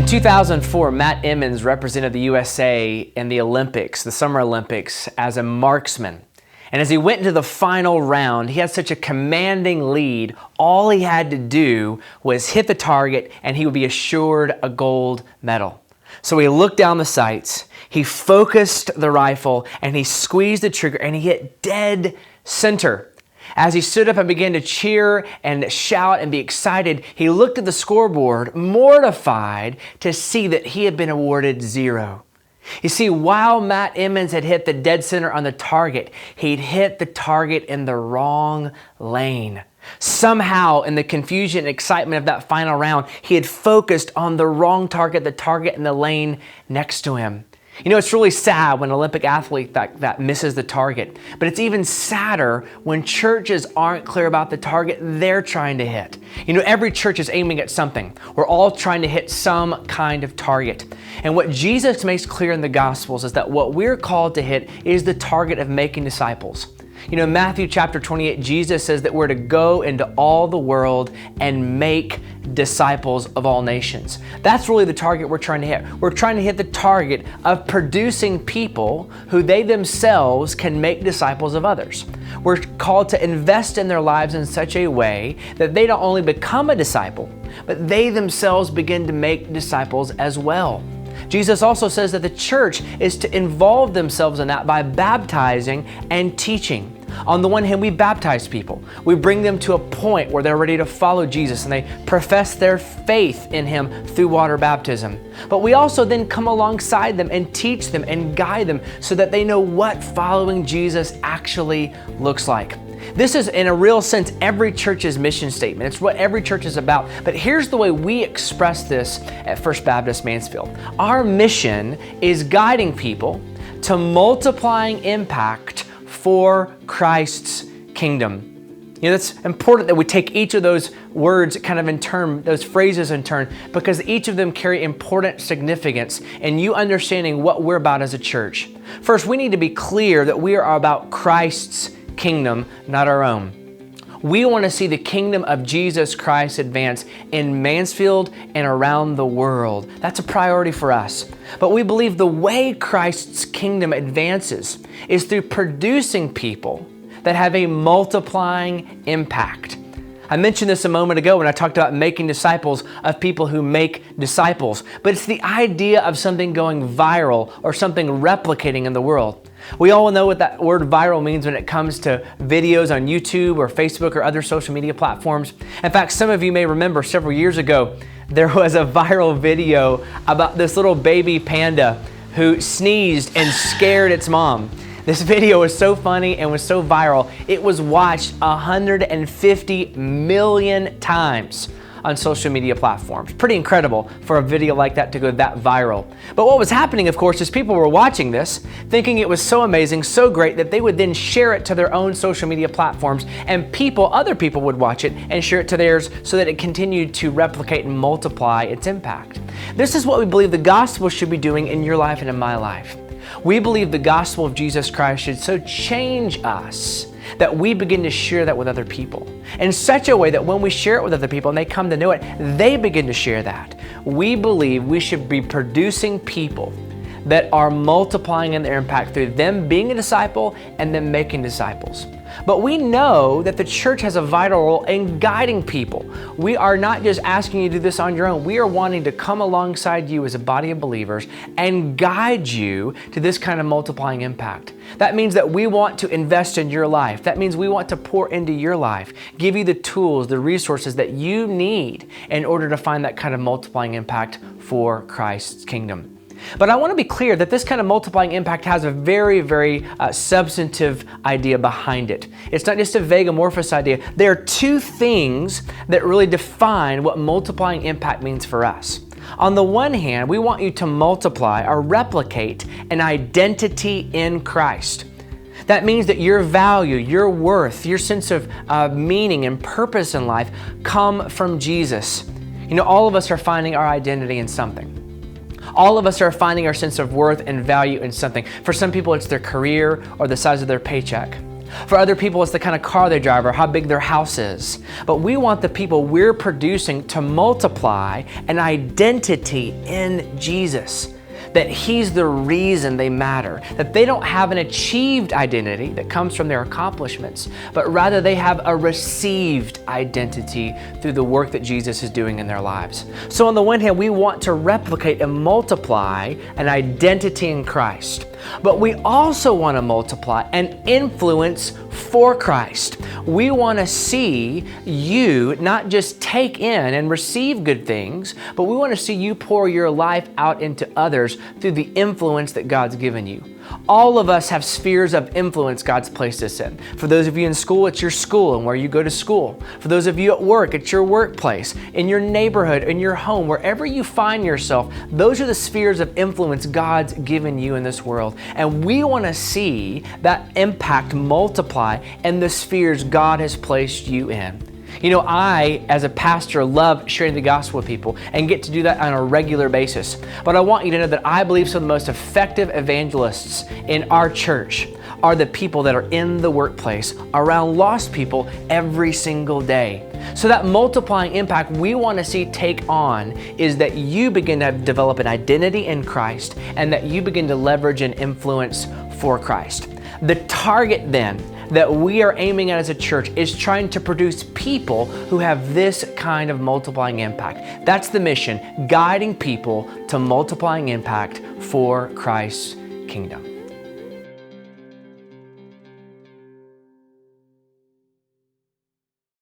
In 2004, Matt Emmons represented the USA in the Olympics, the Summer Olympics, as a marksman. And as he went into the final round, he had such a commanding lead. All he had to do was hit the target and he would be assured a gold medal. So he looked down the sights, he focused the rifle, and he squeezed the trigger and he hit dead center. As he stood up and began to cheer and shout and be excited, he looked at the scoreboard, mortified to see that he had been awarded 0. You see, while Matt Emmons had hit the dead center on the target, he'd hit the target in the wrong lane. Somehow, in the confusion and excitement of that final round, he had focused on the wrong target, the target in the lane next to him. You know, it's really sad when an Olympic athlete that misses the target, but it's even sadder when churches aren't clear about the target they're trying to hit. You know, every church is aiming at something. We're all trying to hit some kind of target. And what Jesus makes clear in the Gospels is that what we're called to hit is the target of making disciples. You know, in Matthew chapter 28, Jesus says that we're to go into all the world and make disciples of all nations. That's really the target we're trying to hit. We're trying to hit the target of producing people who they themselves can make disciples of others. We're called to invest in their lives in such a way that they don't only become a disciple, but they themselves begin to make disciples as well. Jesus also says that the church is to involve themselves in that by baptizing and teaching. On the one hand, we baptize people. We bring them to a point where they're ready to follow Jesus and they profess their faith in Him through water baptism. But we also then come alongside them and teach them and guide them so that they know what following Jesus actually looks like. This is, in a real sense, every church's mission statement. It's what every church is about. But here's the way we express this at First Baptist Mansfield. Our mission is guiding people to multiplying impact for Christ's kingdom. You know, it's important that we take each of those words kind of in turn, those phrases in turn, because each of them carry important significance in you understanding what we're about as a church. First, we need to be clear that we are about Christ's kingdom, not our own. We want to see the kingdom of Jesus Christ advance in Mansfield and around the world. That's a priority for us. But we believe the way Christ's kingdom advances is through producing people that have a multiplying impact. I mentioned this a moment ago when I talked about making disciples of people who make disciples, but it's the idea of something going viral or something replicating in the world. We all know what that word viral means when it comes to videos on YouTube or Facebook or other social media platforms. In fact, some of you may remember several years ago, there was a viral video about this little baby panda who sneezed and scared its mom. This video was so funny and was so viral, it was watched 150 million times on social media platforms. Pretty incredible for a video like that to go that viral. But what was happening, of course, is people were watching this, thinking it was so amazing, so great, that they would then share it to their own social media platforms, and other people would watch it and share it to theirs so that it continued to replicate and multiply its impact. This is what we believe the gospel should be doing in your life and in my life. We believe the gospel of Jesus Christ should so change us that we begin to share that with other people in such a way that when we share it with other people and they come to know it, they begin to share that. We believe we should be producing people that are multiplying in their impact through them being a disciple and them making disciples. But we know that the church has a vital role in guiding people. We are not just asking you to do this on your own. We are wanting to come alongside you as a body of believers and guide you to this kind of multiplying impact. That means that we want to invest in your life. That means we want to pour into your life, give you the tools, the resources that you need in order to find that kind of multiplying impact for Christ's kingdom. But I want to be clear that this kind of multiplying impact has a very, very substantive idea behind it. It's not just a vague amorphous idea. There are two things that really define what multiplying impact means for us. On the one hand, we want you to multiply or replicate an identity in Christ. That means that your value, your worth, your sense of meaning and purpose in life come from Jesus. You know, all of us are finding our identity in something. All of us are finding our sense of worth and value in something. For some people, it's their career or the size of their paycheck. For other people, it's the kind of car they drive or how big their house is. But we want the people we're producing to multiply an identity in Jesus. That He's the reason they matter, that they don't have an achieved identity that comes from their accomplishments, but rather they have a received identity through the work that Jesus is doing in their lives. So on the one hand, we want to replicate and multiply an identity in Christ, but we also want to multiply an influence for Christ. We want to see you not just take in and receive good things, but we want to see you pour your life out into others through the influence that God's given you. All of us have spheres of influence God's placed us in. For those of you in school, it's your school and where you go to school. For those of you at work, it's your workplace, in your neighborhood, in your home, wherever you find yourself. Those are the spheres of influence God's given you in this world. And we want to see that impact multiply in the spheres God has placed you in. You know, I, as a pastor, love sharing the gospel with people and get to do that on a regular basis. But I want you to know that I believe some of the most effective evangelists in our church are the people that are in the workplace around lost people every single day. So that multiplying impact we want to see take on is that you begin to develop an identity in Christ and that you begin to leverage an influence for Christ. The target then that we are aiming at as a church is trying to produce people who have this kind of multiplying impact. That's the mission, guiding people to multiplying impact for Christ's kingdom.